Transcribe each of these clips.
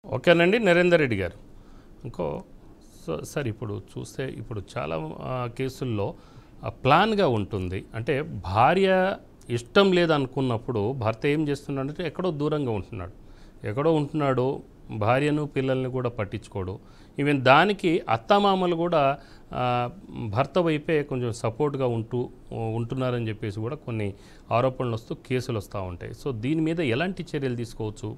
ఓకేనండి నరేందర్ రెడ్డి గారు. ఇంకో సార్ ఇప్పుడు చూస్తే ఇప్పుడు చాలా కేసుల్లో ప్లాన్గా ఉంటుంది. అంటే భార్య ఇష్టం లేదనుకున్నప్పుడు భర్త ఏం చేస్తున్నాడంటే ఎక్కడో దూరంగా ఉంటున్నాడు, భార్యను పిల్లల్ని కూడా పట్టించుకోడు. ఈవెన్ దానికి అత్తమామలు కూడా భర్త వైపే కొంచెం సపోర్ట్గా ఉంటున్నారని చెప్పేసి కూడా కొన్ని ఆరోపణలు వస్తూ కేసులు వస్తూ ఉంటాయి. సో దీని మీద ఎలాంటి చర్యలు తీసుకోవచ్చు?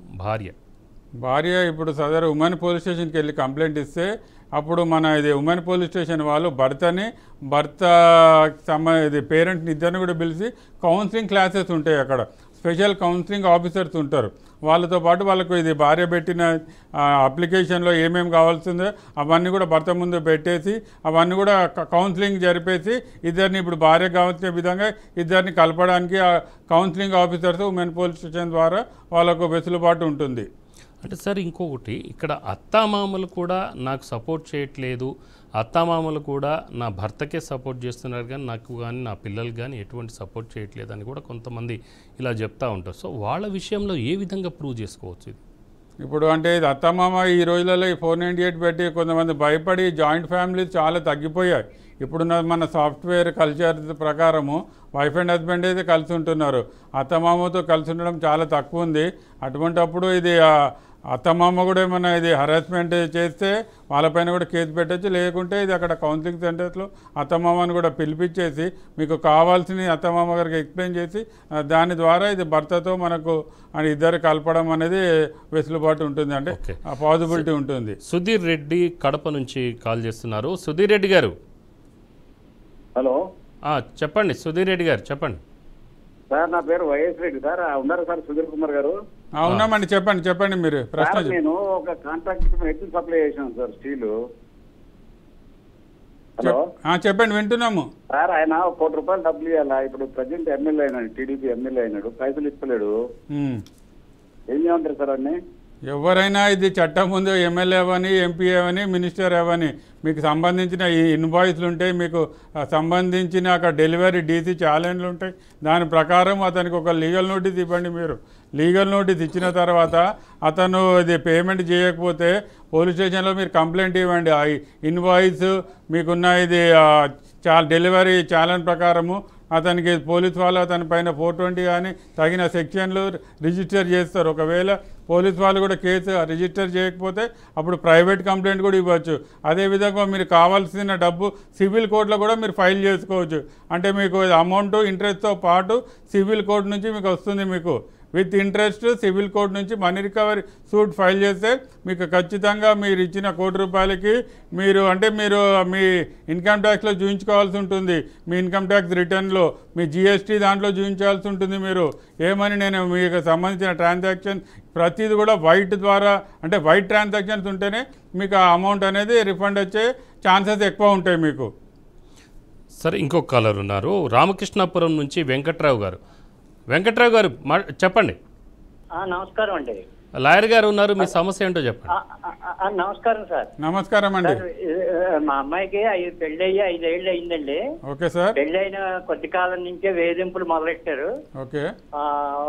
భార్య ఇప్పుడు సదరు ఉమెన్ పోలీస్ స్టేషన్కి వెళ్ళి కంప్లైంట్ ఇస్తే అప్పుడు ఇది ఉమెన్ పోలీస్ స్టేషన్ వాళ్ళు భర్త పేరెంట్ని ఇద్దరిని కూడా పిలిచి కౌన్సిలింగ్ క్లాసెస్ ఉంటాయి. అక్కడ స్పెషల్ కౌన్సిలింగ్ ఆఫీసర్స్ ఉంటారు. వాళ్ళతో పాటు వాళ్ళకు ఇది భార్య పెట్టిన అప్లికేషన్లో ఏమేమి కావాల్సిందో అవన్నీ కూడా భర్త ముందు పెట్టేసి అవన్నీ కూడా కౌన్సిలింగ్ జరిపేసి ఇద్దరిని ఇప్పుడు భార్య కావాల్సిన విధంగా ఇద్దరిని కలపడానికి counselling officers women police station ద్వారా వాళ్ళకు వెసులుబాటు ఉంటుంది. అంటే సార్ ఇంకొకటి, ఇక్కడ అత్తామామలు కూడా నాకు సపోర్ట్ చేయట్లేదు, అత్తామామలు కూడా నా భర్తకే సపోర్ట్ చేస్తున్నారు కానీ నాకు కానీ నా పిల్లలు కానీ ఎటువంటి సపోర్ట్ చేయట్లేదు అని కూడా కొంతమంది ఇలా చెప్తూ ఉంటారు. సో వాళ్ళ విషయంలో ఏ విధంగా ప్రూవ్ చేసుకోవచ్చు ఇది? ఇప్పుడు అంటే ఇది అత్తమామ ఈ రోజులలో ఈ 498 పెట్టి కొంతమంది భయపడి జాయింట్ ఫ్యామిలీస్ చాలా తగ్గిపోయాయి. ఇప్పుడున్న మన సాఫ్ట్వేర్ కల్చర్ ప్రకారము వైఫ్ అండ్ హస్బెండ్ అయితే కలిసి ఉంటున్నారు, అత్తమామతో కలిసి ఉండడం చాలా తక్కువ ఉంది. అటువంటిప్పుడు ఇది అత్తమామ కూడా ఏమన్నా ఇది హరాస్మెంట్ చేస్తే వాళ్ళపైన కూడా కేసు పెట్టచ్చు. లేకుంటే ఇది అక్కడ కౌన్సిలింగ్ సెంటర్స్లో అత్తమామని కూడా పిలిపించేసి మీకు కావాల్సిన అత్తమామ గారికి ఎక్స్ప్లెయిన్ చేసి దాని ద్వారా ఇది భర్తతో మనకు ఇద్దరు కలపడం అనేది వెసులుబాటు ఉంటుంది, అంటే పాసిబిలిటీ ఉంటుంది. సుధీర్ రెడ్డి కడప నుంచి కాల్ చేస్తున్నారు. సుధీర్ రెడ్డి గారు, హలో చెప్పండి. సుధీర్ రెడ్డి గారు చెప్పండి సార్. నా పేరు వైఎస్ రెడ్డి సార్. ఉన్నారు సార్ సుధీర్ కుమార్ గారు? ఉన్నామండి, చెప్పండి మీరు ప్రశ్న. నేను ఒక కాంట్రాక్ట్ ఎత్తు సప్లై చేశాను సార్, స్టీలు. హలో చెప్పండి, వింటున్నాము సార్. ఆయన 1 కోటి రూపాయలు డబ్బులు ఇవ్వాలా? ఇప్పుడు ప్రజెంట్ ఎమ్మెల్యే అయినాడు, టీడీపీ ఎమ్మెల్యే అయినాడు, పైసలు ఇస్తలేడు. ఏం చేయమంటారు సార్ అన్నీ? ఎవరైనా ఇది చట్టం ముందు ఎమ్మెల్యే అవని, ఎంపీ అవని, మినిస్టర్ అవని మీకు సంబంధించిన ఈ ఇన్వాయిస్లు ఉంటాయి, మీకు సంబంధించిన అక్కడ డెలివరీ డీసీ ఛాలెంజ్లు ఉంటాయి. దాని ప్రకారం అతనికి ఒక లీగల్ నోటీస్ ఇవ్వండి. మీరు లీగల్ నోటీస్ ఇచ్చిన తర్వాత అతను ఇది పేమెంట్ చేయకపోతే పోలీస్ స్టేషన్లో మీరు కంప్లైంట్ ఇవ్వండి. ఆ ఇన్వాయిస్ మీకున్న ఇది డెలివరీ ఛాలెంజ్ ప్రకారము అతనికి పోలీస్ వాళ్ళు అతని పైన 420 కానీ తగిన సెక్షన్లు రిజిస్టర్ చేస్తారు. ఒకవేళ పోలీస్ వాళ్ళు కూడా కేసు రిజిస్టర్ చేయకపోతే అప్పుడు ప్రైవేట్ కంప్లైంట్ కూడా ఇవ్వచ్చు. అదేవిధంగా మీరు కావాల్సిన డబ్బు సివిల్ కోర్టులో కూడా మీరు ఫైల్ చేసుకోవచ్చు. అంటే మీకు అమౌంట్ ఇంట్రెస్ట్తో పాటు సివిల్ కోర్టు నుంచి మీకు వస్తుంది. మీకు విత్ ఇంట్రెస్ట్ సివిల్ కోర్టు నుంచి మనీ రికవరీ సూట్ ఫైల్ చేస్తే మీకు ఖచ్చితంగా మీరు ఇచ్చిన 1 కోటి రూపాయలకి మీరు మీ ఇన్కమ్ ట్యాక్స్లో చూపించుకోవాల్సి ఉంటుంది. మీ ఇన్కమ్ ట్యాక్స్ రిటర్న్లో మీ జిఎస్టీ దాంట్లో చూపించాల్సి ఉంటుంది. మీరు ఏమని నేను మీకు సంబంధించిన ట్రాన్సాక్షన్ ప్రతిదీ కూడా వైట్ ద్వారా, అంటే వైట్ ట్రాన్సాక్షన్స్ ఉంటేనే మీకు ఆ అమౌంట్ అనేది రిఫండ్ వచ్చే ఛాన్సెస్ ఎక్కువ ఉంటాయి మీకు. సరే, ఇంకొక కాలర్ ఉన్నారు రామకృష్ణాపురం నుంచి వెంకట్రావు గారు. వెంకట్రావు గారు చెప్పండి. నమస్కారం అండి. లాయర్ గారు ఉన్నారు, మీ సమస్య ఏంటో చెప్పండి. నమస్కారం సార్. నమస్కారం అండి. మా అమ్మాయికి పెళ్ళయ్యి 5 ఏళ్ళు అయిందండి. Okay sir. పెళ్ళైన కొద్ది కాలం నుంచే వేధింపులు మొదలెట్టారు. ఓకే.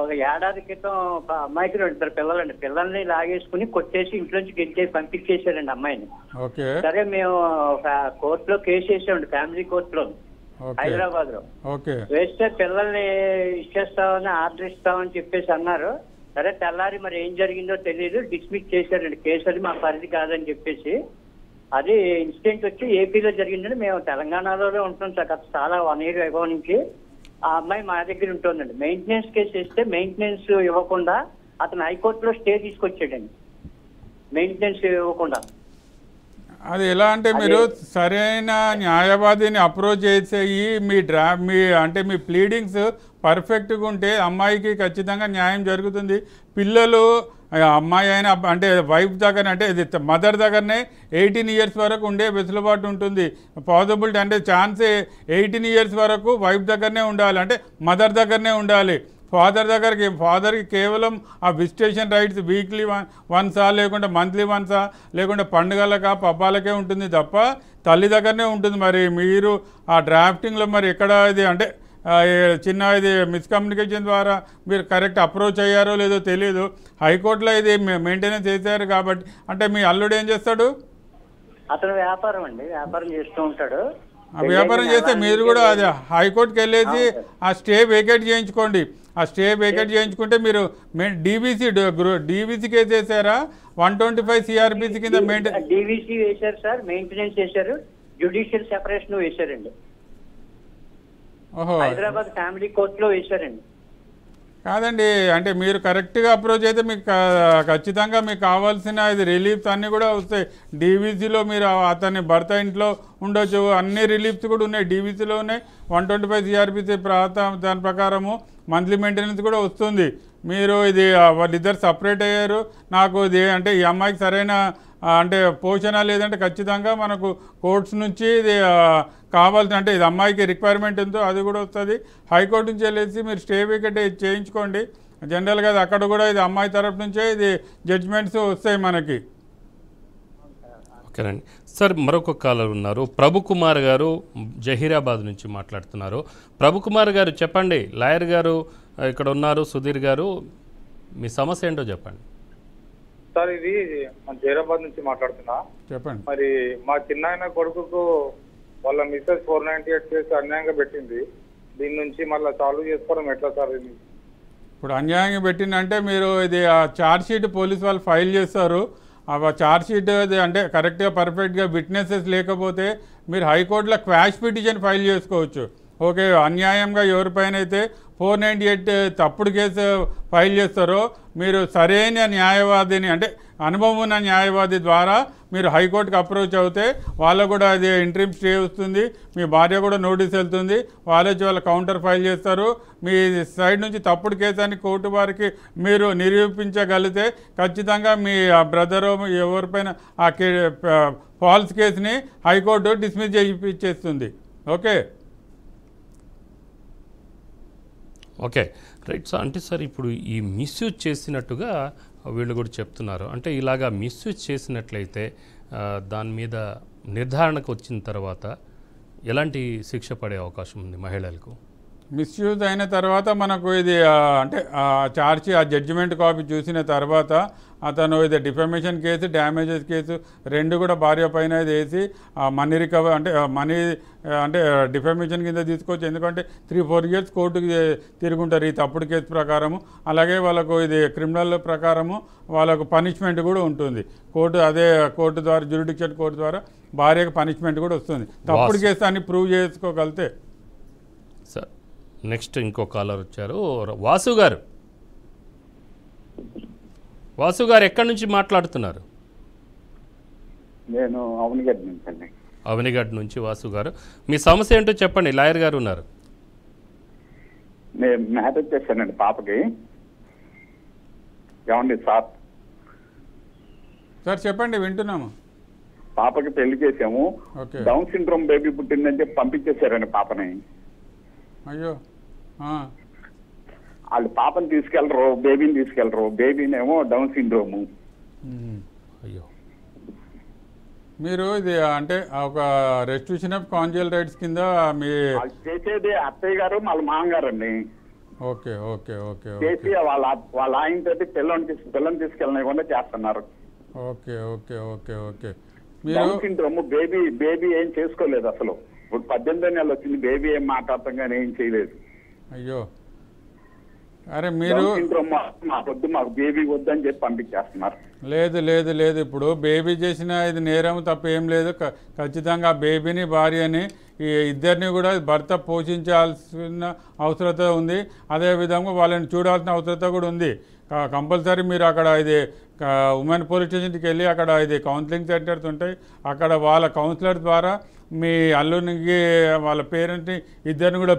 ఒక ఏడాది క్రితం అమ్మాయికి 2 పిల్లలండి. పిల్లల్ని లాగేసుకుని కొట్టేసి ఇంట్లోంచి గెలిచేసి పంపించేశారండి అమ్మాయిని. ఓకే. సరే, మేము కోర్టులో కేసు వేసామండి, ఫ్యామిలీ కోర్టులో హైదరాబాద్ లో. వేస్తే పిల్లల్ని ఇచ్చేస్తామని ఆర్డర్ ఇస్తామని చెప్పేసి అన్నారు. సరే, తెల్లారి మరి ఏం జరిగిందో తెలియదు, డిస్మిస్ చేశారండి కేసు. అది మా పరిధి కాదని చెప్పేసి. అది ఇన్సిడెంట్ వచ్చి ఏపీలో జరిగిందని. మేము తెలంగాణలోనే ఉంటున్నాం సార్ చాలా 1 year అగో నుంచి. ఆ అమ్మాయి మా దగ్గర ఉంటుందండి. మెయింటెనెన్స్ కేసు వేస్తే మెయింటెనెన్స్ ఇవ్వకుండా అతను హైకోర్టులో స్టే తీసుకొచ్చాడండి, మెయింటెనెన్స్ ఇవ్వకుండా. అది ఎలా అంటే మీరు సరైన న్యాయవాదిని అప్రోచ్ చేసేయి మీ ప్లీడింగ్స్ పర్ఫెక్ట్గా ఉంటే అమ్మాయికి ఖచ్చితంగా న్యాయం జరుగుతుంది. పిల్లలు అమ్మాయి అయినా అంటే వైఫ్ దగ్గర, అంటే ఇది మదర్ దగ్గరనే 18 years వరకు ఉండే వెసులుబాటు ఉంటుంది. పాసిబిలిటీ అంటే ఛాన్స్ 18 years వరకు వైఫ్ దగ్గరనే ఉండాలి, అంటే మదర్ దగ్గరనే ఉండాలి. ఫాదర్కి కేవలం ఆ విజిటేషన్ రైట్స్ వీక్లీ వన్సా, లేకుంటే మంత్లీ వన్సా, లేకుంటే పండుగలకా పబ్బాలకే ఉంటుంది తప్ప తల్లి దగ్గరనే ఉంటుంది. మరి మీరు ఆ డ్రాఫ్టింగ్లో మరి ఎక్కడ ఇది అంటే చిన్న ఇది మిస్కమ్యూనికేషన్ ద్వారా మీరు కరెక్ట్ అప్రోచ్ అయ్యారో లేదో తెలియదు. హైకోర్టులో ఇది మెయింటెనెన్స్ చేశారు కాబట్టి, అంటే మీ అల్లుడు ఏం చేస్తాడు? అతను వ్యాపారం అండి, వ్యాపారం చేస్తూ ఉంటాడు. ఆ వ్యాపారం చేస్తే మీరు కూడా అది హైకోర్టుకి వెళ్ళేసి ఆ స్టే వేకేట్ చేయించుకోండి. ఆ స్టే వేకేట్ చేయించుకుంటే మీరు డీవీసీ కేసు వేసారా? 125 CRPC కింద డీవీసీ వేశారు సార్, మెయింటెనెన్స్ చేశారు, జ్యుడిషియల్ సెపరేషన్ వేశారండి. ఓహో, హైదరాబాద్ ఫ్యామిలీ కోర్టులో వేశారండి. కాదండి, అంటే మీరు కరెక్ట్గా అప్రోచ్ అయితే మీకు ఖచ్చితంగా మీకు కావాల్సిన ఇది రిలీఫ్స్ అన్నీ కూడా వస్తాయి. డీవీసీలో మీరు అతని భర్త ఇంట్లో ఉండొచ్చు, అన్ని రిలీఫ్స్ కూడా ఉన్నాయి, డీవీసీలో ఉన్నాయి. 125 CRPC దాని ప్రకారము మంత్లీ మెయింటెనెన్స్ కూడా వస్తుంది. మీరు ఇది వాళ్ళిద్దరు సపరేట్ అయ్యారు, నాకు ఇది అంటే ఈ అమ్మాయికి సరైన అంటే పోషణ లేదంటే ఖచ్చితంగా మనకు కోర్ట్స్ నుంచి ఇది కావాల్సిన అంటే ఇది అమ్మాయికి రిక్వైర్మెంట్ ఉందో అది కూడా వస్తుంది. హైకోర్టు నుంచి వెళ్ళేసి మీరు స్టే వికెట్ చేయించుకోండి. జనరల్గా అది అక్కడ కూడా ఇది అమ్మాయి తరఫు నుంచే ఇది జడ్జిమెంట్స్ వస్తాయి మనకి. ఓకేనండి సార్, మరొక కాలర్ ఉన్నారు, ప్రభుకుమార్ గారు జహీరాబాద్ నుంచి మాట్లాడుతున్నారు. ప్రభుకుమార్ గారు చెప్పండి, లాయర్ గారు ఇక్కడ ఉన్నారు, సుధీర్ గారు, మీ సమస్య ఏంటో చెప్పండి. సార్ ఇది జైరాబాద్ నుంచి మాట్లాడుతున్నా. చెప్పండి. మరి మా చిన్నాయన కొడుకుకు వాళ్ళ మిస్సెస్ 498 కేసు అన్యాయంగా పెట్టింది. దీని నుంచి మళ్ళీ సాల్వ్ చేసుకోవడం ఎట్లా సార్? ఇది ఇప్పుడు అన్యాయంగా పెట్టిందంటే మీరు ఇది ఛార్జ్ షీట్ పోలీసు వాళ్ళు ఫైల్ చేస్తారు. ఆ ఛార్జ్ షీట్ అంటే కరెక్ట్గా పర్ఫెక్ట్గా విట్నెసెస్ లేకపోతే మీరు హైకోర్టులో క్వాష్ పిటిషన్ ఫైల్ చేసుకోవచ్చు. ఓకే, అన్యాయంగా ఎవరిపైన అయితే 498 తప్పుడు కేసు ఫైల్ చేస్తారో మీరు సరైన న్యాయవాదిని అంటే అనుభవం ఉన్న న్యాయవాది ద్వారా మీరు హైకోర్టుకి అప్రోచ్ అవుతే వాళ్ళకు కూడా అది ఇంట్రీమ్ స్టే వస్తుంది, మీ భార్య కూడా నోటీస్ వెళ్తుంది, వాళ్ళే వాళ్ళ కౌంటర్ ఫైల్ చేస్తారు. మీ సైడ్ నుంచి తప్పుడు కేసు అని కోర్టు వారికి మీరు నిరూపించగలిగితే ఖచ్చితంగా మీ బ్రదరు ఎవరిపైన ఆ ఫాల్స్ కేసుని హైకోర్టు డిస్మిస్ చేయిచ్చేస్తుంది. Okay okay right sir. అంటే సార్ ఇప్పుడు ఈ మిస్యూజ్ చేసినట్టుగా వీళ్ళు కూడా చెప్తున్నారు. అంటే ఇలాగా మిస్యూజ్ చేసినట్లయితే దాని మీద నిర్ధారణకు వచ్చిన తర్వాత ఎలాంటి శిక్ష పడే అవకాశం ఉంది మహిళలకు? మిస్యూజ్ అయిన తర్వాత మనకు ఇది అంటే ఆ జడ్జిమెంట్ కాపీ చూసిన తర్వాత అతను ఇది డిఫమేషన్ కేసు, డ్యామేజెస్ కేసు రెండు కూడా భార్య పైన ఇది వేసి మనీ రికవర్ అంటే మనీ అంటే డిఫమేషన్ కింద తీసుకోవచ్చు. ఎందుకంటే 3-4 ఇయర్స్ కోర్టుకి తిరుగుంటారు ఈ తప్పుడు కేసు ప్రకారము. అలాగే వాళ్ళకు ఇది క్రిమినల్ ప్రకారము వాళ్ళకు పనిష్మెంట్ కూడా ఉంటుంది. కోర్టు ద్వారా జ్యుడిషియల్ కోర్టు ద్వారా భార్యకు పనిష్మెంట్ కూడా వస్తుంది తప్పుడు కేసు అని ప్రూవ్ చేసుకోగలిగితే. సార్ నెక్స్ట్ ఇంకో కాలర్ వచ్చారు, వాసు గారు. వాసు గారు ఎక్కడి నుంచి మాట్లాడుతున్నారు? నేను అవనిగడ్డ నుంచి అండి. అవనిగడ్డ నుంచి వాసు గారు, మీ సమస్య ఏంటో చెప్పండి, లాయర్ గారు ఉన్నారు. నేను మ్యారేజ్ చేశానండి పాపకి. ఏమండి సార్? సార్ చెప్పండి, వింటున్నాము. పాపకి పెళ్లి చేసాము, డౌన్ సిండ్రోమ్ బేబీ పుట్టిందని చెప్పి పంపించేశారండి పాపని. అయ్యో, వాళ్ళు పాపని తీసుకెళ్లరు, బేబీని తీసుకెళ్లరు. బేబీనేమో డౌన్ సిండ్రోము. అయ్యో, మీరు ఇది అంటే ఒక రెస్ట్రిక్షన్ ఆఫ్ కాంజుగల్ రైట్స్ కింద మీ చేసేది అత్తయ్య గారు వాళ్ళ మామగారు అండి. ఓకే ఓకే ఓకే చేసి వాళ్ళ ఆయన తోటి పిల్లని తీసుకెళ్ళకుండా చేస్తున్నారు. Okay okay okay okay down syndrome baby ఏం చేసుకోలేదు అసలు. ఇప్పుడు 18 నెలలు వచ్చింది, బేబీ ఏం మాట్లాడతాం కానీ ఏం చేయలేదు. అయ్యో, అరే మీరు మాకు బేబీ వద్దని చెప్పి పంపించేస్తున్నారు. లేదు లేదు లేదు, ఇప్పుడు బేబీ చేసిన ఇది నేరం తప్ప ఏం లేదు. ఖచ్చితంగా బేబీని భార్యని ఈ ఇద్దరిని కూడా భర్త పోషించాల్సిన అవసరత ఉంది. అదేవిధంగా వాళ్ళని చూడాల్సిన అవసరత కూడా ఉంది. కంపల్సరీ మీరు అక్కడ ఇది ఉమెన్ పోలీస్ స్టేషన్కి వెళ్ళి అక్కడ ఇది కౌన్సిలింగ్ సెంటర్స్ ఉంటాయి, అక్కడ వాళ్ళ కౌన్సిలర్ ద్వారా మీ అల్లునికి వాళ్ళ పేరెంట్ని ఇద్దరిని కూడా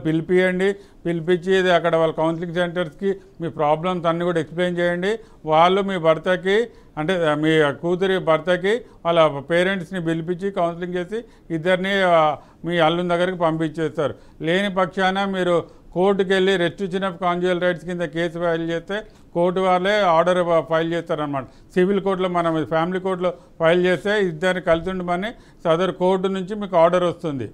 పిలిపించి అక్కడ వాళ్ళ కౌన్సిలింగ్ సెంటర్స్కి మీ ప్రాబ్లమ్స్ అన్నీ కూడా ఎక్స్ప్లెయిన్ చేయండి. వాళ్ళు మీ భర్తకి అంటే మీ కూతురి భర్తకి వాళ్ళ పేరెంట్స్ని పిలిపించి కౌన్సిలింగ్ చేసి ఇద్దరిని మీ అల్లుని దగ్గరికి పంపించేస్తారు. లేని పక్షాన మీరు కోర్టుకు వెళ్ళి రెస్ట్రిక్షన్ ఆఫ్ కాంజుగల్ రైట్స్ కింద కేసు ఫైల్ చేస్తే కోర్టు వాళ్ళే ఆర్డర్ ఫైల్ చేస్తారనమాట. సివిల్ కోర్టులో మనం ఫ్యామిలీ కోర్టులో ఫైల్ చేస్తే ఇద్దరిని కలిసి ఉండమని సదరు కోర్టు నుంచి మీకు ఆర్డర్ వస్తుంది.